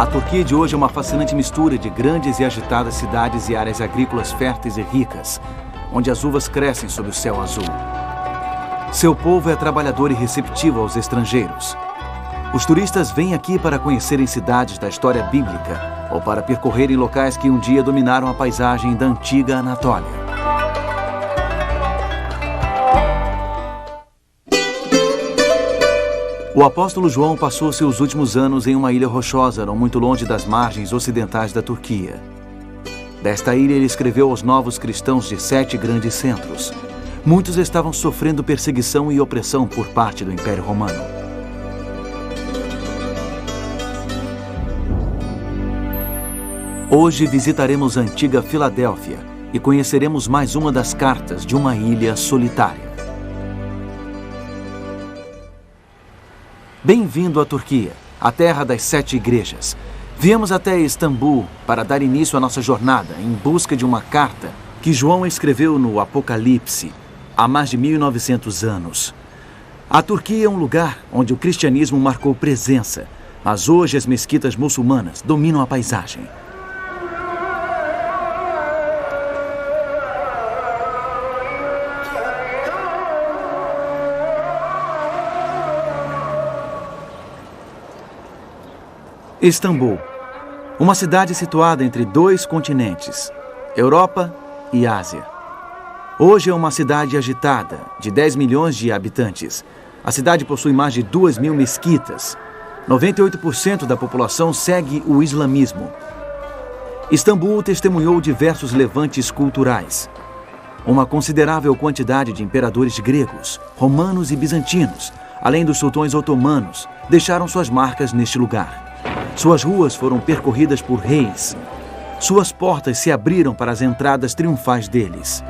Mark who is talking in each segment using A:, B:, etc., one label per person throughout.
A: A Turquia de hoje é uma fascinante mistura de grandes e agitadas cidades e áreas agrícolas férteis e ricas, onde as uvas crescem sob o céu azul. Seu povo é trabalhador e receptivo aos estrangeiros. Os turistas vêm aqui para conhecerem cidades da história bíblica ou para percorrerem locais que um dia dominaram a paisagem da antiga Anatólia. O apóstolo João passou seus últimos anos em uma ilha rochosa, não muito longe das margens ocidentais da Turquia. Desta ilha, ele escreveu aos novos cristãos de 7 grandes centros. Muitos estavam sofrendo perseguição e opressão por parte do Império Romano. Hoje visitaremos a antiga Filadélfia e conheceremos mais uma das cartas de uma ilha solitária. Bem-vindo à Turquia, a terra das 7 igrejas. Viemos até Istambul para dar início à nossa jornada em busca de uma carta que João escreveu no Apocalipse há mais de 1900 anos. A Turquia é um lugar onde o cristianismo marcou presença, mas hoje as mesquitas muçulmanas dominam a paisagem. Istambul, uma cidade situada entre 2 continentes, Europa e Ásia. Hoje é uma cidade agitada, de 10 milhões de habitantes. A cidade possui mais de 2.000 mesquitas. 98% da população segue o islamismo. Istambul testemunhou diversos levantes culturais. Uma considerável quantidade de imperadores gregos, romanos e bizantinos, além dos sultões otomanos, deixaram suas marcas neste lugar. Suas ruas foram percorridas por reis. Suas portas se abriram para as entradas triunfais deles.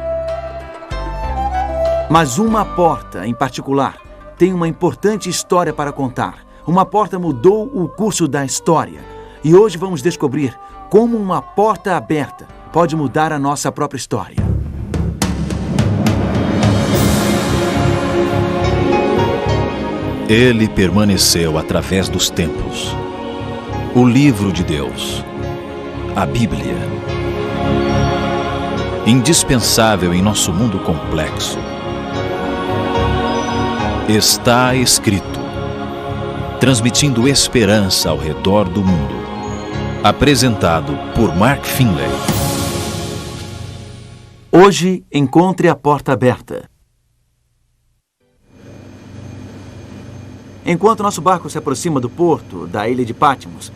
A: Mas uma porta, em particular, tem uma importante história para contar. Uma porta mudou o curso da história. E hoje vamos descobrir como uma porta aberta pode mudar a nossa própria história.
B: Ele permaneceu através dos tempos. O livro de Deus, a Bíblia. Indispensável em nosso mundo complexo. Está escrito, transmitindo esperança ao redor do mundo. Apresentado por Mark Finley.
A: Hoje, encontre a porta aberta. Enquanto nosso barco se aproxima do porto da ilha de Patmos,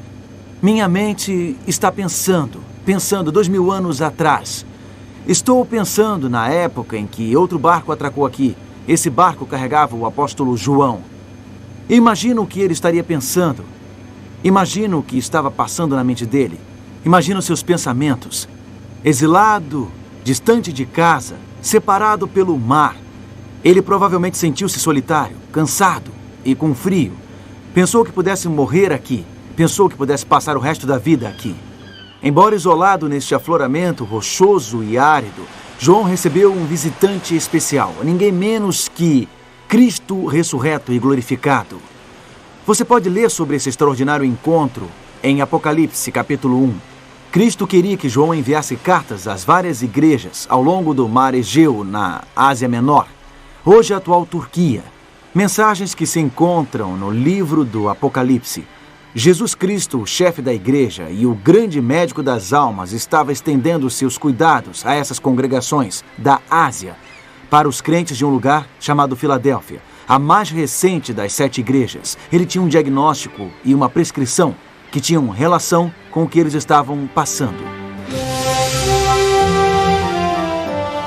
A: minha mente está pensando 2000 anos atrás. Estou pensando na época em que outro barco atracou aqui. Esse barco carregava o apóstolo João. Imagino o que ele estaria pensando. Imagino o que estava passando na mente dele. Imagino seus pensamentos. Exilado, distante de casa, separado pelo mar. Ele provavelmente sentiu-se solitário, cansado e com frio. Pensou que pudesse morrer aqui. Pensou que pudesse passar o resto da vida aqui. Embora isolado neste afloramento rochoso e árido, João recebeu um visitante especial, ninguém menos que Cristo ressurreto e glorificado. Você pode ler sobre esse extraordinário encontro em Apocalipse, capítulo 1. Cristo queria que João enviasse cartas às várias igrejas ao longo do mar Egeu, na Ásia Menor, hoje a atual Turquia. Mensagens que se encontram no livro do Apocalipse. Jesus Cristo, o chefe da igreja e o grande médico das almas, estava estendendo seus cuidados a essas congregações da Ásia para os crentes de um lugar chamado Filadélfia, a mais recente das 7 igrejas. Ele tinha um diagnóstico e uma prescrição que tinham relação com o que eles estavam passando.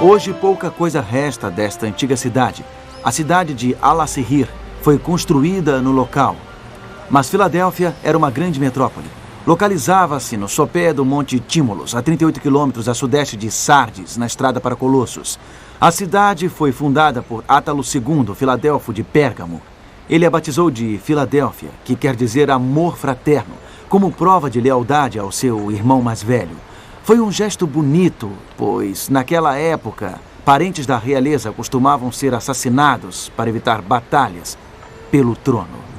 A: Hoje pouca coisa resta desta antiga cidade. A cidade de Al-Assihir foi construída no local. Mas Filadélfia era uma grande metrópole. Localizava-se no sopé do Monte Tímolos, a 38 quilômetros a sudeste de Sardes, na estrada para Colossos. A cidade foi fundada por Átalo II, Filadelfo de Pérgamo. Ele a batizou de Filadélfia, que quer dizer amor fraterno, como prova de lealdade ao seu irmão mais velho. Foi um gesto bonito, pois, naquela época, parentes da realeza costumavam ser assassinados para evitar batalhas pelo trono.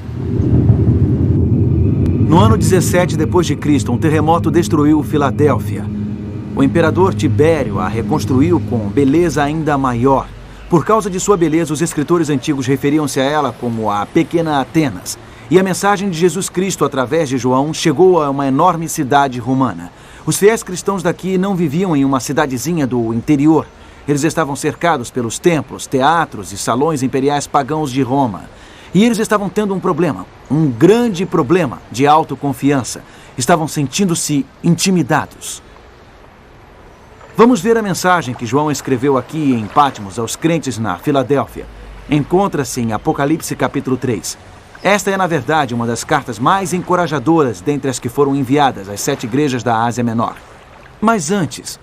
A: No ano 17 depois de Cristo, um terremoto destruiu Filadélfia. O imperador Tibério a reconstruiu com beleza ainda maior. Por causa de sua beleza, os escritores antigos referiam-se a ela como a Pequena Atenas. E a mensagem de Jesus Cristo, através de João, chegou a uma enorme cidade romana. Os fiéis cristãos daqui não viviam em uma cidadezinha do interior. Eles estavam cercados pelos templos, teatros e salões imperiais pagãos de Roma. E eles estavam tendo um problema, um grande problema de autoconfiança. Estavam sentindo-se intimidados. Vamos ver a mensagem que João escreveu aqui em Patmos aos crentes na Filadélfia. Encontra-se em Apocalipse capítulo 3. Esta é, na verdade, uma das cartas mais encorajadoras dentre as que foram enviadas às 7 igrejas da Ásia Menor. Mas antes,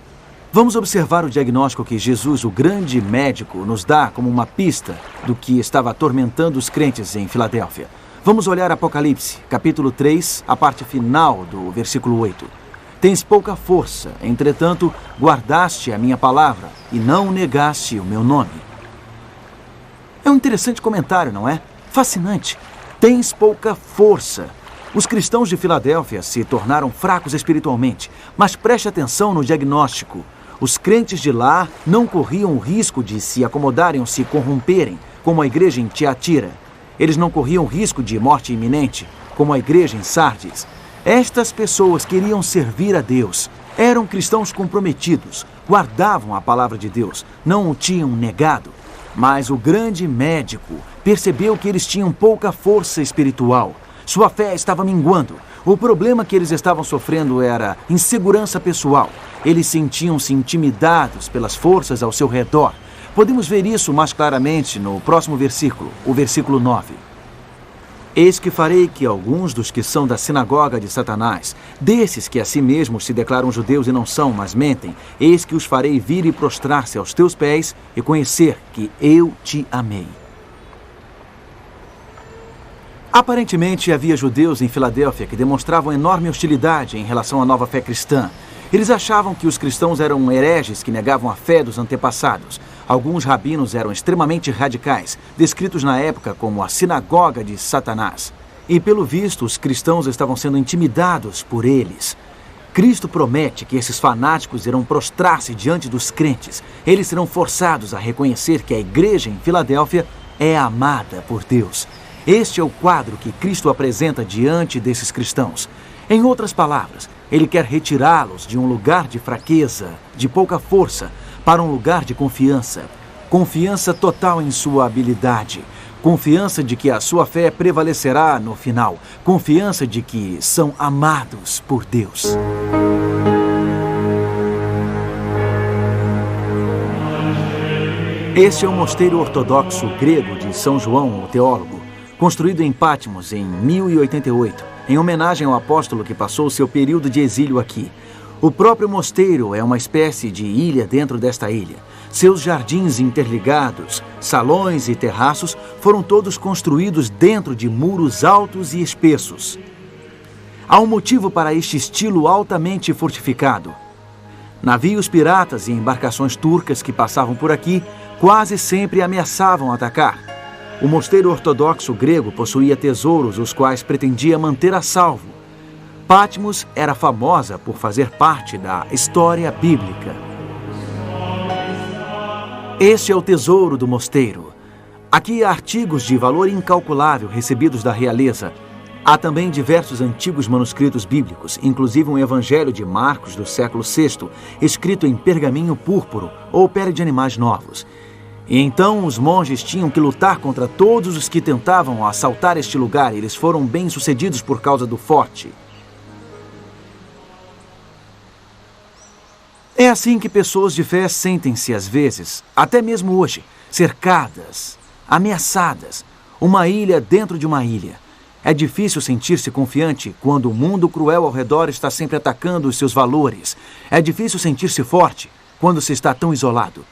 A: vamos observar o diagnóstico que Jesus, o grande médico, nos dá como uma pista do que estava atormentando os crentes em Filadélfia. Vamos olhar Apocalipse, capítulo 3, a parte final do versículo 8. Tens pouca força, entretanto, guardaste a minha palavra e não negaste o meu nome. É um interessante comentário, não é? Fascinante. Tens pouca força. Os cristãos de Filadélfia se tornaram fracos espiritualmente, mas preste atenção no diagnóstico. Os crentes de lá não corriam o risco de se acomodarem ou se corromperem, como a igreja em Tiatira. Eles não corriam o risco de morte iminente, como a igreja em Sardes. Estas pessoas queriam servir a Deus. Eram cristãos comprometidos, guardavam a palavra de Deus, não o tinham negado. Mas o grande médico percebeu que eles tinham pouca força espiritual. Sua fé estava minguando. O problema que eles estavam sofrendo era insegurança pessoal. Eles sentiam-se intimidados pelas forças ao seu redor. Podemos ver isso mais claramente no próximo versículo, o versículo 9. Eis que farei que alguns dos que são da sinagoga de Satanás, desses que a si mesmos se declaram judeus e não são, mas mentem, eis que os farei vir e prostrar-se aos teus pés e conhecer que eu te amei. Aparentemente, havia judeus em Filadélfia que demonstravam enorme hostilidade em relação à nova fé cristã. Eles achavam que os cristãos eram hereges que negavam a fé dos antepassados. Alguns rabinos eram extremamente radicais, descritos na época como a sinagoga de Satanás. E, pelo visto, os cristãos estavam sendo intimidados por eles. Cristo promete que esses fanáticos irão prostrar-se diante dos crentes. Eles serão forçados a reconhecer que a igreja em Filadélfia é amada por Deus. Este é o quadro que Cristo apresenta diante desses cristãos. Em outras palavras, ele quer retirá-los de um lugar de fraqueza, de pouca força, para um lugar de confiança. Confiança total em sua habilidade. Confiança de que a sua fé prevalecerá no final. Confiança de que são amados por Deus. Este é o mosteiro ortodoxo grego de São João, o teólogo, construído em Patmos em 1088, em homenagem ao apóstolo que passou seu período de exílio aqui. O próprio mosteiro é uma espécie de ilha dentro desta ilha. Seus jardins interligados, salões e terraços foram todos construídos dentro de muros altos e espessos. Há um motivo para este estilo altamente fortificado. Navios piratas e embarcações turcas que passavam por aqui quase sempre ameaçavam atacar. O mosteiro ortodoxo grego possuía tesouros os quais pretendia manter a salvo. Patmos era famosa por fazer parte da história bíblica. Este é o tesouro do mosteiro. Aqui há artigos de valor incalculável recebidos da realeza. Há também diversos antigos manuscritos bíblicos, inclusive um evangelho de Marcos do século VI, escrito em pergaminho púrpuro ou pele de animais novos. E então os monges tinham que lutar contra todos os que tentavam assaltar este lugar, e eles foram bem-sucedidos por causa do forte. É assim que pessoas de fé sentem-se às vezes, até mesmo hoje, cercadas, ameaçadas, uma ilha dentro de uma ilha. É difícil sentir-se confiante quando o mundo cruel ao redor está sempre atacando os seus valores. É difícil sentir-se forte quando se está tão isolado.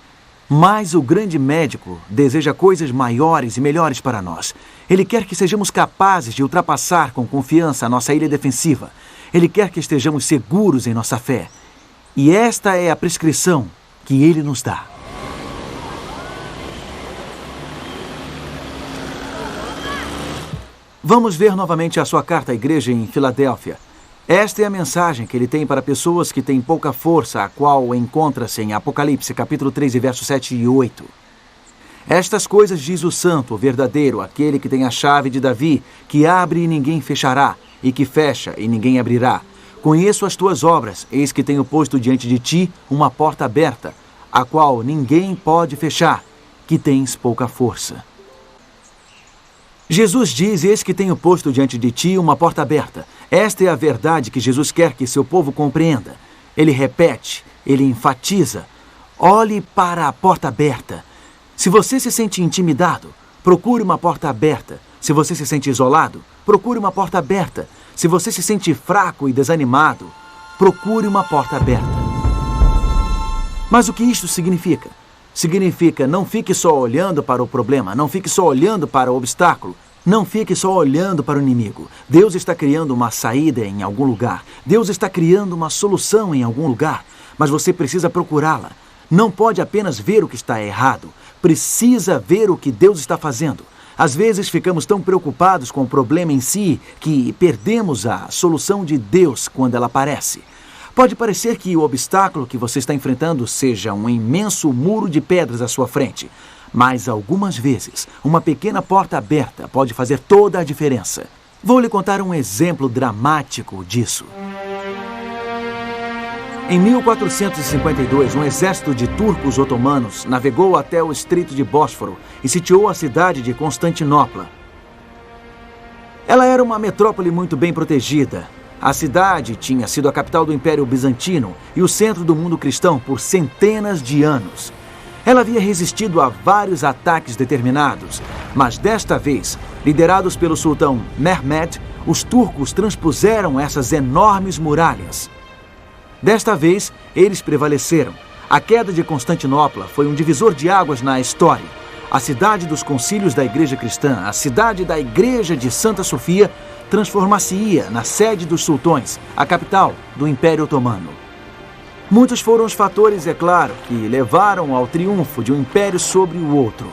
A: Mas o grande médico deseja coisas maiores e melhores para nós. Ele quer que sejamos capazes de ultrapassar com confiança a nossa ilha defensiva. Ele quer que estejamos seguros em nossa fé. E esta é a prescrição que ele nos dá. Vamos ver novamente a sua carta à igreja em Filadélfia. Esta é a mensagem que ele tem para pessoas que têm pouca força, a qual encontra-se em Apocalipse, capítulo 3, versos 7 e 8. Estas coisas diz o santo, o verdadeiro, aquele que tem a chave de Davi, que abre e ninguém fechará, e que fecha e ninguém abrirá. Conheço as tuas obras, eis que tenho posto diante de ti uma porta aberta, a qual ninguém pode fechar, que tens pouca força. Jesus diz, eis que tenho posto diante de ti uma porta aberta. Esta é a verdade que Jesus quer que seu povo compreenda. Ele repete, ele enfatiza. Olhe para a porta aberta. Se você se sente intimidado, procure uma porta aberta. Se você se sente isolado, procure uma porta aberta. Se você se sente fraco e desanimado, procure uma porta aberta. Mas o que isto significa? Significa não fique só olhando para o problema, não fique só olhando para o obstáculo, não fique só olhando para o inimigo. Deus está criando uma saída em algum lugar. Deus está criando uma solução em algum lugar, mas você precisa procurá-la. Não pode apenas ver o que está errado, precisa ver o que Deus está fazendo. Às vezes ficamos tão preocupados com o problema em si que perdemos a solução de Deus quando ela aparece. Pode parecer que o obstáculo que você está enfrentando seja um imenso muro de pedras à sua frente, mas algumas vezes uma pequena porta aberta pode fazer toda a diferença. Vou lhe contar um exemplo dramático disso. Em 1452, um exército de turcos otomanos navegou até o Estreito de Bósforo e sitiou a cidade de Constantinopla. Ela era uma metrópole muito bem protegida. A cidade tinha sido a capital do Império Bizantino e o centro do mundo cristão por centenas de anos. Ela havia resistido a vários ataques determinados, mas desta vez, liderados pelo sultão Mehmed, os turcos transpuseram essas enormes muralhas. Desta vez, eles prevaleceram. A queda de Constantinopla foi um divisor de águas na história. A cidade dos concílios da Igreja Cristã, a cidade da Igreja de Santa Sofia, transformar-se-ia na sede dos sultões, a capital do Império Otomano. Muitos foram os fatores, é claro, que levaram ao triunfo de um império sobre o outro.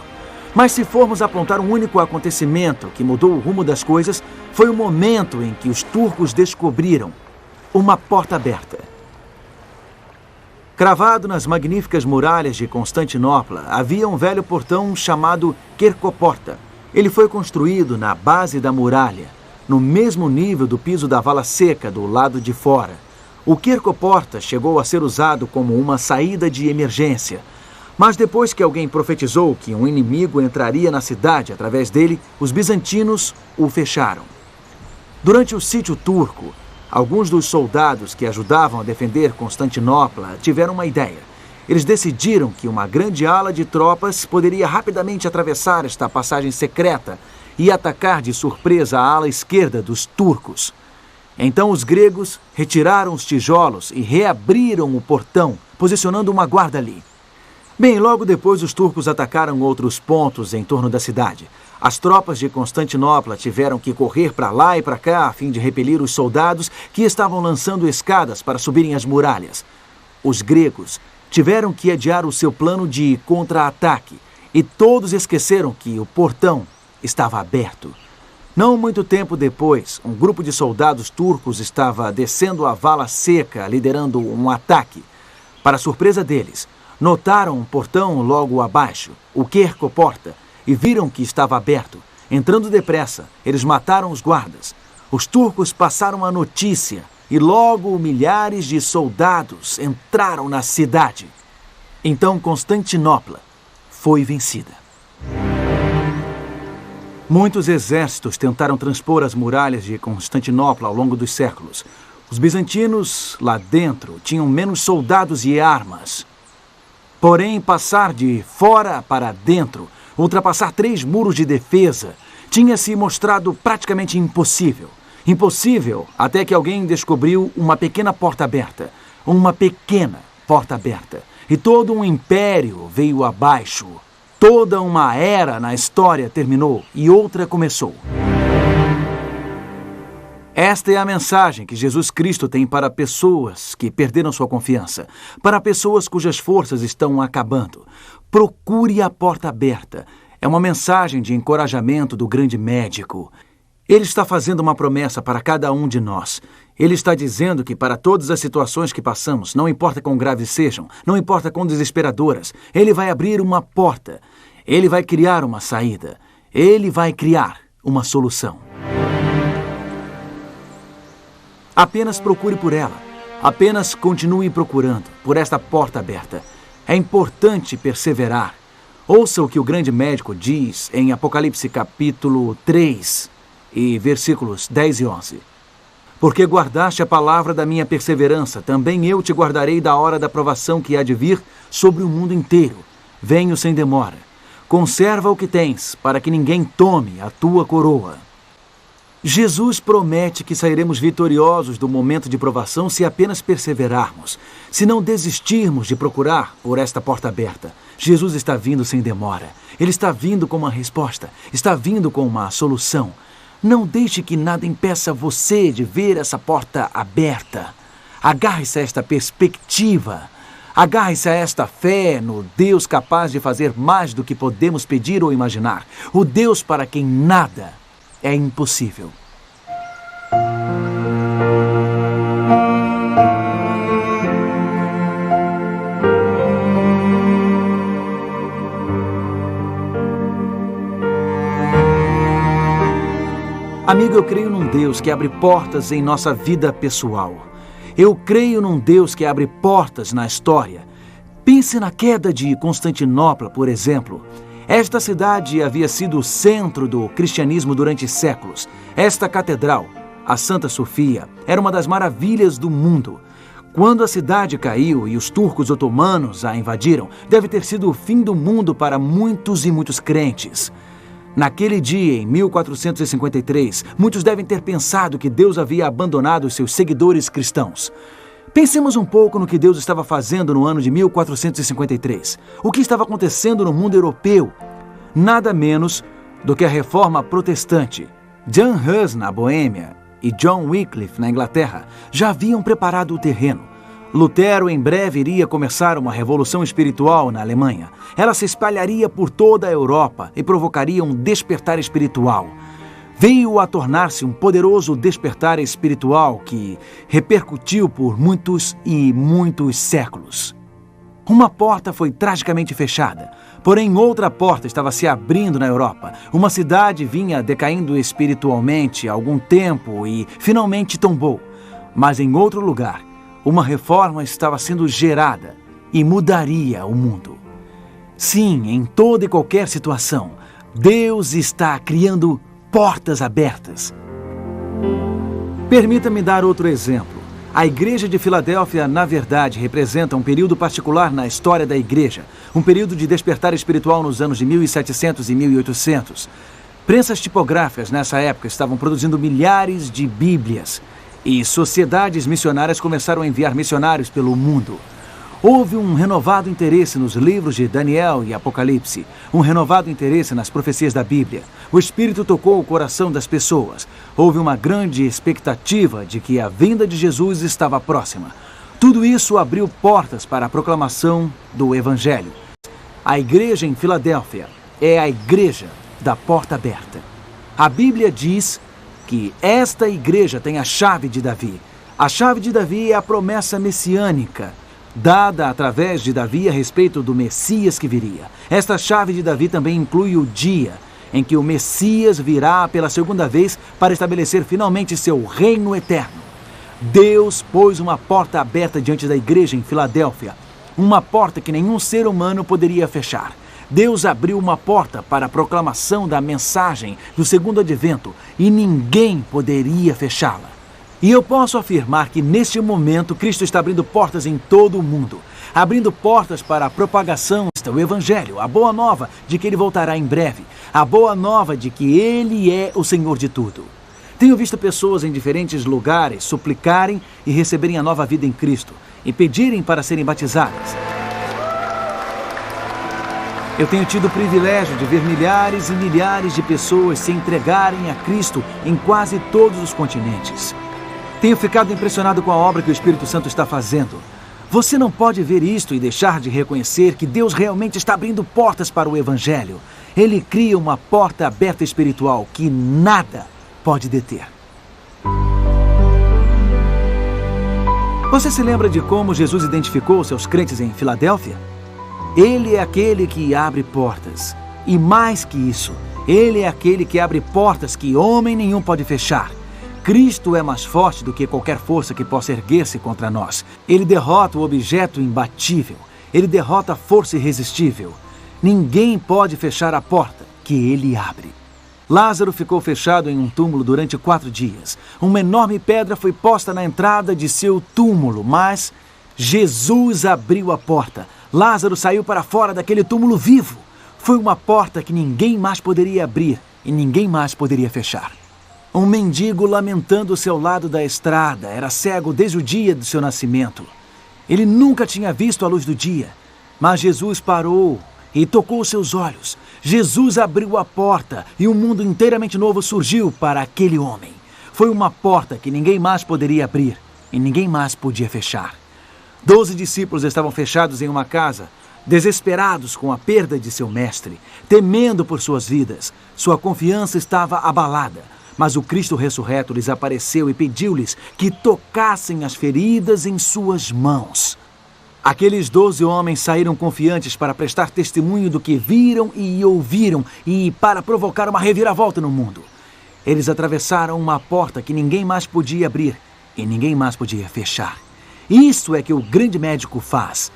A: Mas se formos apontar um único acontecimento que mudou o rumo das coisas, foi o momento em que os turcos descobriram uma porta aberta. Cravado nas magníficas muralhas de Constantinopla, havia um velho portão chamado Quercoporta. Ele foi construído na base da muralha, no mesmo nível do piso da vala seca do lado de fora. O Quercoporta chegou a ser usado como uma saída de emergência. Mas depois que alguém profetizou que um inimigo entraria na cidade através dele, os bizantinos o fecharam. Durante o sítio turco, alguns dos soldados que ajudavam a defender Constantinopla tiveram uma ideia. Eles decidiram que uma grande ala de tropas poderia rapidamente atravessar esta passagem secreta e atacar de surpresa a ala esquerda dos turcos. Então os gregos retiraram os tijolos e reabriram o portão, posicionando uma guarda ali. Bem, logo depois os turcos atacaram outros pontos em torno da cidade. As tropas de Constantinopla tiveram que correr para lá e para cá a fim de repelir os soldados que estavam lançando escadas para subirem as muralhas. Os gregos tiveram que adiar o seu plano de contra-ataque e todos esqueceram que o portão estava aberto. Não muito tempo depois, um grupo de soldados turcos estava descendo a vala seca, liderando um ataque. Para surpresa deles, notaram um portão logo abaixo, o Quercoporta, e viram que estava aberto. Entrando depressa, eles mataram os guardas. Os turcos passaram a notícia e logo milhares de soldados entraram na cidade. Então Constantinopla foi vencida. Muitos exércitos tentaram transpor as muralhas de Constantinopla ao longo dos séculos. Os bizantinos, lá dentro, tinham menos soldados e armas. Porém, passar de fora para dentro, ultrapassar 3 muros de defesa, tinha se mostrado praticamente impossível. Impossível até que alguém descobriu uma pequena porta aberta. Uma pequena porta aberta. E todo um império veio abaixo. Toda uma era na história terminou e outra começou. Esta é a mensagem que Jesus Cristo tem para pessoas que perderam sua confiança, para pessoas cujas forças estão acabando. Procure a porta aberta. É uma mensagem de encorajamento do grande médico. Ele está fazendo uma promessa para cada um de nós. Ele está dizendo que para todas as situações que passamos, não importa quão graves sejam, não importa quão desesperadoras, Ele vai abrir uma porta. Ele vai criar uma saída. Ele vai criar uma solução. Apenas procure por ela. Apenas continue procurando por esta porta aberta. É importante perseverar. Ouça o que o grande médico diz em Apocalipse capítulo 3 e versículos 10 e 11. Porque guardaste a palavra da minha perseverança, também eu te guardarei da hora da provação que há de vir sobre o mundo inteiro. Venho sem demora. Conserva o que tens, para que ninguém tome a tua coroa. Jesus promete que sairemos vitoriosos do momento de provação se apenas perseverarmos, se não desistirmos de procurar por esta porta aberta. Jesus está vindo sem demora. Ele está vindo com uma resposta, está vindo com uma solução. Não deixe que nada impeça você de ver essa porta aberta. Agarre-se a esta perspectiva. Agarre-se a esta fé no Deus capaz de fazer mais do que podemos pedir ou imaginar. O Deus para quem nada é impossível. Amigo, eu creio num Deus que abre portas em nossa vida pessoal. Eu creio num Deus que abre portas na história. Pense na queda de Constantinopla, por exemplo. Esta cidade havia sido o centro do cristianismo durante séculos. Esta catedral, a Santa Sofia, era uma das maravilhas do mundo. Quando a cidade caiu e os turcos otomanos a invadiram, deve ter sido o fim do mundo para muitos e muitos crentes. Naquele dia, em 1453, muitos devem ter pensado que Deus havia abandonado os seus seguidores cristãos. Pensemos um pouco no que Deus estava fazendo no ano de 1453. O que estava acontecendo no mundo europeu? Nada menos do que a reforma protestante. Jan Hus, na Boêmia, e John Wycliffe, na Inglaterra, já haviam preparado o terreno. Lutero em breve iria começar uma revolução espiritual na Alemanha. Ela se espalharia por toda a Europa e provocaria um despertar espiritual. Veio a tornar-se um poderoso despertar espiritual que repercutiu por muitos e muitos séculos. Uma porta foi tragicamente fechada, porém outra porta estava se abrindo na Europa. Uma cidade vinha decaindo espiritualmente há algum tempo e finalmente tombou. Mas em outro lugar, uma reforma estava sendo gerada e mudaria o mundo. Sim, em toda e qualquer situação, Deus está criando portas abertas. Permita-me dar outro exemplo. A Igreja de Filadélfia, na verdade, representa um período particular na história da Igreja, um período de despertar espiritual nos anos de 1700 e 1800. Prensas tipográficas nessa época estavam produzindo milhares de Bíblias e sociedades missionárias começaram a enviar missionários pelo mundo. Houve um renovado interesse nos livros de Daniel e Apocalipse, um renovado interesse nas profecias da Bíblia. O Espírito tocou o coração das pessoas. Houve uma grande expectativa de que a vinda de Jesus estava próxima. Tudo isso abriu portas para a proclamação do Evangelho. A igreja em Filadélfia é a igreja da porta aberta. A Bíblia diz que esta igreja tem a chave de Davi. A chave de Davi é a promessa messiânica, dada através de Davi a respeito do Messias que viria. Esta chave de Davi também inclui o dia em que o Messias virá pela segunda vez para estabelecer finalmente seu reino eterno. Deus pôs uma porta aberta diante da igreja em Filadélfia, uma porta que nenhum ser humano poderia fechar. Deus abriu uma porta para a proclamação da mensagem do segundo advento e ninguém poderia fechá-la. E eu posso afirmar que neste momento Cristo está abrindo portas em todo o mundo, abrindo portas para a propagação do Evangelho, a boa nova de que Ele voltará em breve, a boa nova de que Ele é o Senhor de tudo. Tenho visto pessoas em diferentes lugares suplicarem e receberem a nova vida em Cristo e pedirem para serem batizadas. Eu tenho tido o privilégio de ver milhares e milhares de pessoas se entregarem a Cristo em quase todos os continentes. Tenho ficado impressionado com a obra que o Espírito Santo está fazendo. Você não pode ver isto e deixar de reconhecer que Deus realmente está abrindo portas para o Evangelho. Ele cria uma porta aberta espiritual que nada pode deter. Você se lembra de como Jesus identificou seus crentes em Filadélfia? Ele é aquele que abre portas. E mais que isso, Ele é aquele que abre portas que homem nenhum pode fechar. Cristo é mais forte do que qualquer força que possa erguer-se contra nós. Ele derrota o objeto imbatível. Ele derrota a força irresistível. Ninguém pode fechar a porta que Ele abre. Lázaro ficou fechado em um túmulo durante 4 dias. Uma enorme pedra foi posta na entrada de seu túmulo, mas Jesus abriu a porta. Lázaro saiu para fora daquele túmulo vivo. Foi uma porta que ninguém mais poderia abrir e ninguém mais poderia fechar. Um mendigo lamentando ao seu lado da estrada era cego desde o dia do seu nascimento. Ele nunca tinha visto a luz do dia, mas Jesus parou e tocou seus olhos. Jesus abriu a porta e um mundo inteiramente novo surgiu para aquele homem. Foi uma porta que ninguém mais poderia abrir e ninguém mais podia fechar. 12 discípulos estavam fechados em uma casa, desesperados com a perda de seu mestre, temendo por suas vidas. Sua confiança estava abalada, mas o Cristo ressurreto lhes apareceu e pediu-lhes que tocassem as feridas em suas mãos. Aqueles 12 homens saíram confiantes para prestar testemunho do que viram e ouviram e para provocar uma reviravolta no mundo. Eles atravessaram uma porta que ninguém mais podia abrir e ninguém mais podia fechar. Isso é que o grande médico faz.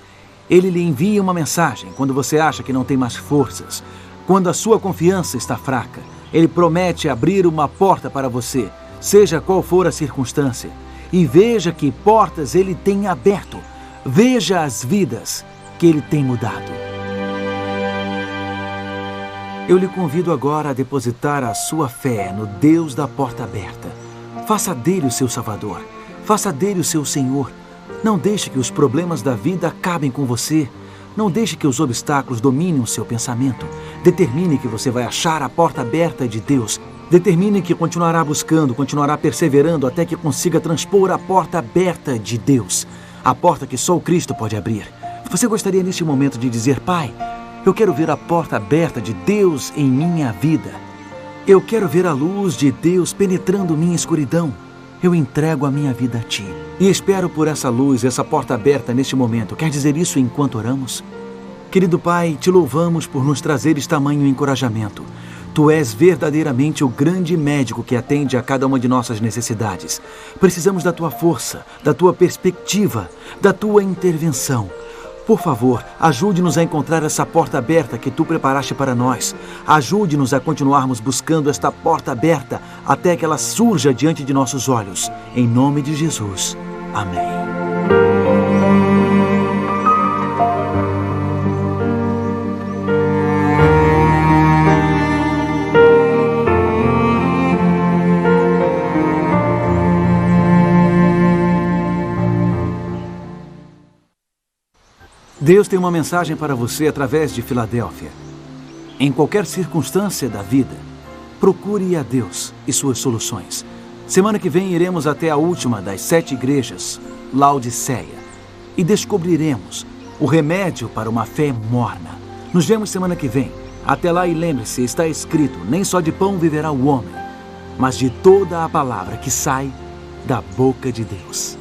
A: Ele lhe envia uma mensagem quando você acha que não tem mais forças, quando a sua confiança está fraca. Ele promete abrir uma porta para você, seja qual for a circunstância. E veja que portas Ele tem aberto. Veja as vidas que Ele tem mudado. Eu lhe convido agora a depositar a sua fé no Deus da porta aberta. Faça dele o seu Salvador. Faça dele o seu Senhor. Não deixe que os problemas da vida acabem com você. Não deixe que os obstáculos dominem o seu pensamento. Determine que você vai achar a porta aberta de Deus. Determine que continuará buscando, continuará perseverando até que consiga transpor a porta aberta de Deus. A porta que só o Cristo pode abrir. Você gostaria neste momento de dizer: Pai, eu quero ver a porta aberta de Deus em minha vida. Eu quero ver a luz de Deus penetrando minha escuridão. Eu entrego a minha vida a Ti. E espero por essa luz, essa porta aberta neste momento. Quer dizer isso enquanto oramos? Querido Pai, Te louvamos por nos trazeres tamanho encorajamento. Tu és verdadeiramente o grande médico que atende a cada uma de nossas necessidades. Precisamos da Tua força, da Tua perspectiva, da Tua intervenção. Por favor, ajude-nos a encontrar essa porta aberta que Tu preparaste para nós. Ajude-nos a continuarmos buscando esta porta aberta até que ela surja diante de nossos olhos. Em nome de Jesus. Amém. Deus tem uma mensagem para você através de Filadélfia. Em qualquer circunstância da vida, procure a Deus e suas soluções. Semana que vem iremos até a última das 7 igrejas, Laodiceia, e descobriremos o remédio para uma fé morna. Nos vemos semana que vem. Até lá, e lembre-se, está escrito: nem só de pão viverá o homem, mas de toda a palavra que sai da boca de Deus.